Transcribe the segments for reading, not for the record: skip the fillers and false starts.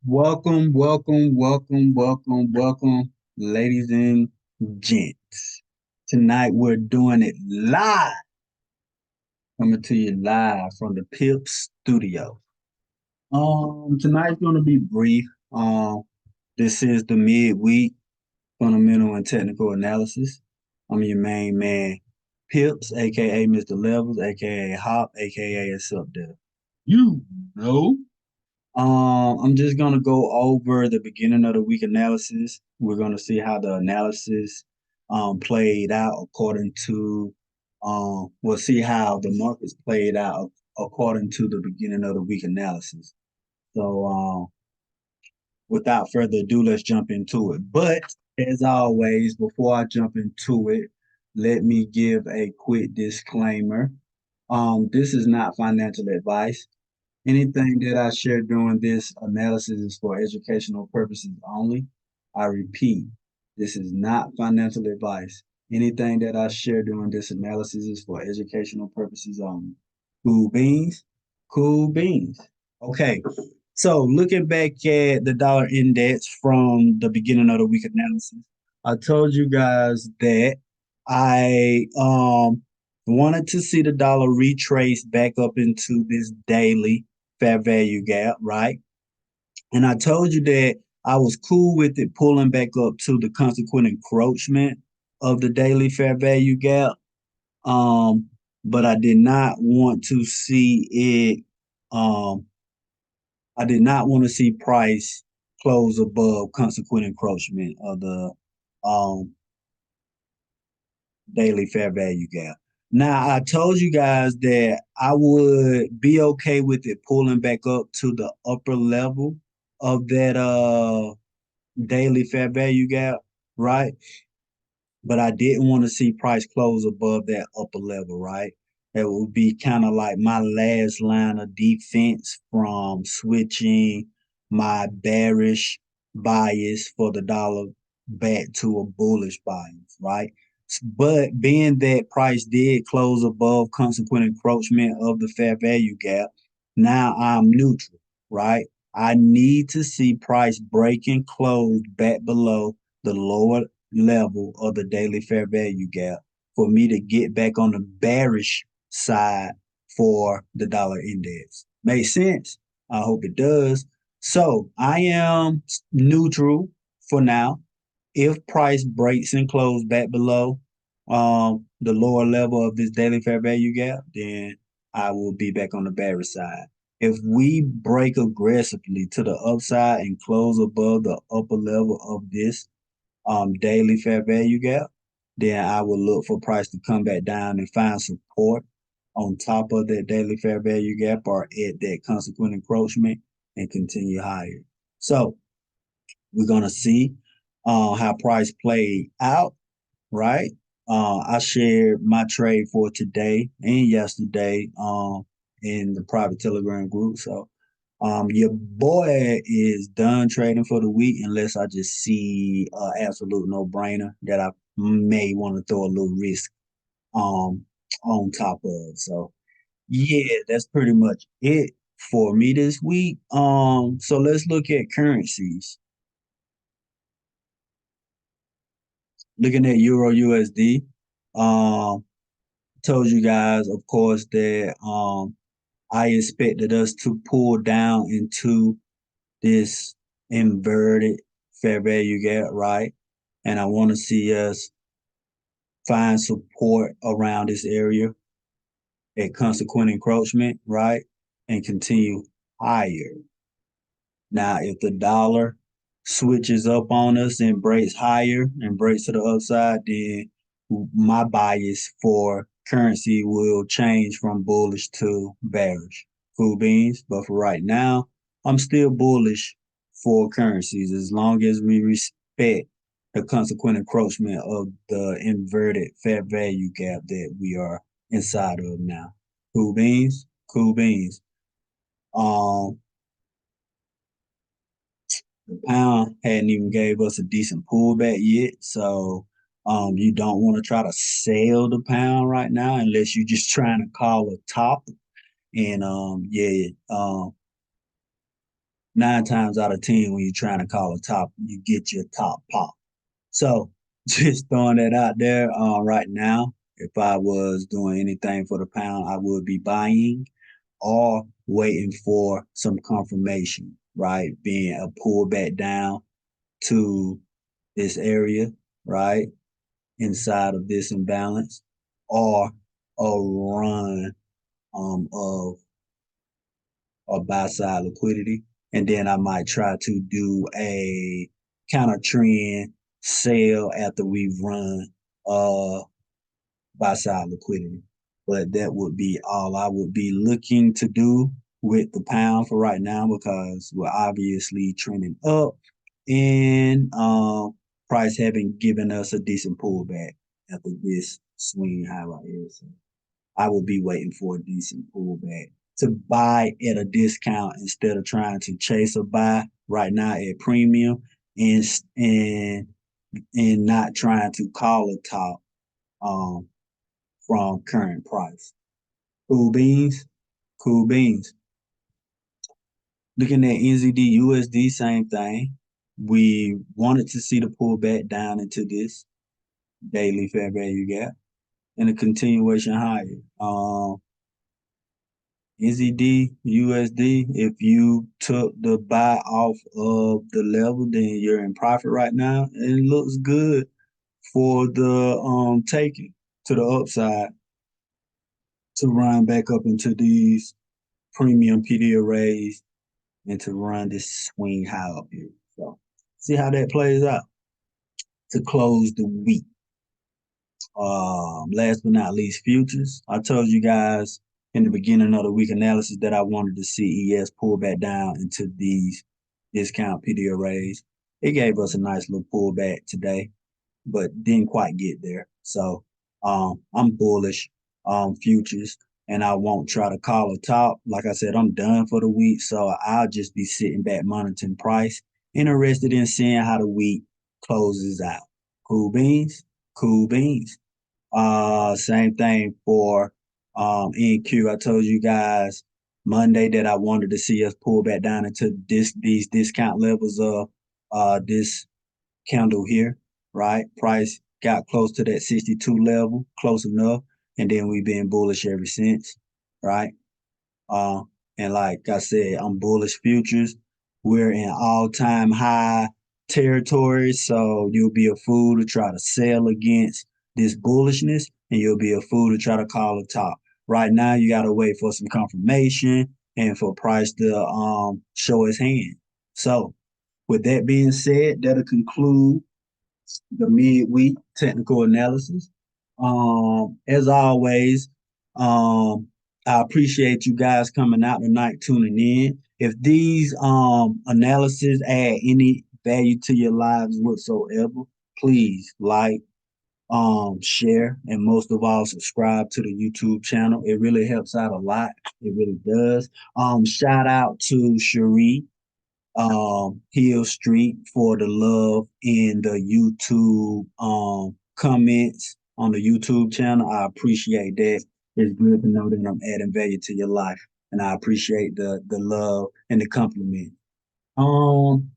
Welcome, ladies and gents. Tonight we're doing it live, coming to you live from the Pip Studio. Tonight's gonna be brief. This is the midweek fundamental and technical analysis. I'm your main man, Pips, aka Mr. Levels, aka Hop, aka it's up there. You know. I'm just gonna go over the beginning of the week analysis. We're gonna see how the analysis played out according to we'll see how the markets played out according to the beginning of the week analysis. So without further ado, let's jump into it. But as always, before I jump into it, let me give a quick disclaimer. This is not financial advice. Anything that I share during this analysis is for educational purposes only. I repeat, this is not financial advice. Anything that I share during this analysis is for educational purposes only. Cool beans? Cool beans. Okay, so looking back at the dollar index from the beginning of the week analysis, I told you guys that I wanted to see the dollar retrace back up into this daily fair value gap, right? And I told you that I was cool with it pulling back up to the consequent encroachment of the daily fair value gap. Um, but I did not want to see it I did not want to see price close above consequent encroachment of the um daily fair value gap. Now, I told you guys that I would be okay with it pulling back up to the upper level of that daily fair value gap, right? But I didn't want to see price close above that upper level, right? That would be kind of like my last line of defense from switching my bearish bias for the dollar back to a bullish bias, right? But being that price did close above consequent encroachment of the fair value gap, now I'm neutral, right? I need to see price break and close back below the lower level of the daily fair value gap for me to get back on the bearish side for the dollar index. Make sense? I hope it does. So I am neutral for now. If price breaks and close back below the lower level of this daily fair value gap, then I will be back on the bearish side. If we break aggressively to the upside and close above the upper level of this daily fair value gap, then I will look for price to come back down and find support on top of that daily fair value gap or at that consequent encroachment and continue higher. So we're gonna see how price played out, right? I shared my trade for today and yesterday in the private Telegram group. So your boy is done trading for the week unless I just see absolute no brainer that I may want to throw a little risk um on top of. So yeah, that's pretty much it for me this week. So let's look at currencies. Looking at Euro USD. Um, told you guys, of course, that I expected us to pull down into this inverted fair value gap, right? And I want to see us find support around this area at consequent encroachment, right? And continue higher. Now, if the dollar switches up on us and breaks higher and breaks to the upside, then my bias for currency will change from bullish to bearish. Cool beans. But for right now, I'm still bullish for currencies as long as we respect the consequent encroachment of the inverted fair value gap that we are inside of now. Cool beans. Cool beans. Um, the pound hadn't even gave us a decent pullback yet, so you don't want to try to sell the pound right now unless you're just trying to call a top. And yeah, 9 times out of 10 when you're trying to call a top, you get your top pop. So just throwing that out there. Right now, if I was doing anything for the pound, I would be buying or waiting for some confirmation, right? Being a pullback down to this area, right? Inside of this imbalance, or a run of or buy side liquidity. And then I might try to do a counter trend sale after we've run uh buy side liquidity. But that would be all I would be looking to do with the pound for right now because we're obviously trending up and price having given us a decent pullback after this swing high right here. So I would be waiting for a decent pullback to buy at a discount instead of trying to chase a buy right now at premium and and and not trying to call a top um from current price. Cool beans, cool beans. Looking at NZD USD, same thing. We wanted to see the pullback down into this daily fair value gap and a continuation higher. NZD, USD, if you took the buy off of the level, then you're in profit right now. And it looks good for the taking to the upside to run back up into these premium PD arrays and to run this swing high up here. So see how that plays out to close the week. Last but not least, futures. I told you guys in the beginning of the week analysis that I wanted to see ES pull back down into these discount PD arrays. It gave us a nice little pullback today, but didn't quite get there. So I'm bullish on futures and I won't try to call a top. Like I said, I'm done for the week. So I'll just be sitting back monitoring price, interested in seeing how the week closes out. Cool beans, cool beans. Same thing for NQ. I told you guys Monday that I wanted to see us pull back down into these discount levels of this candle here, right? Price got close to that 62 level, close enough, and then we've been bullish ever since, right? Uh, and like I said, I'm bullish futures. We're in all-time high territory, so you'll be a fool to try to sell against this bullishness, and you'll be a fool to try to call a top. Right now, you got to wait for some confirmation and for price to show its hand. So, with that being said, that'll conclude the midweek technical analysis. As always, I appreciate you guys coming out tonight, tuning in. If these analysis add any value to your lives whatsoever, please like, share, and most of all, subscribe to the YouTube channel. It really helps out a lot. It really does. Shout out to Cherie Hill Street for the love in the YouTube comments on the YouTube channel. I appreciate that. It's good to know that I'm adding value to your life. And I appreciate the love and the compliment. Um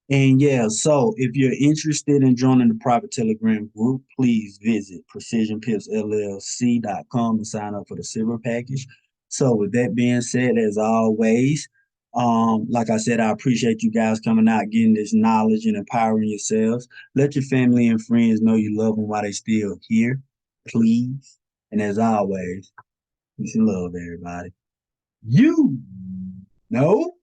and yeah, so if you're interested in joining the private Telegram group, please visit precisionpipsllc.com and sign up for the silver package. So with that being said, as always, like I said, I appreciate you guys coming out, getting this knowledge and empowering yourselves. Let your family and friends know you love them while they're still here, please. And as always, peace and love, everybody. You know.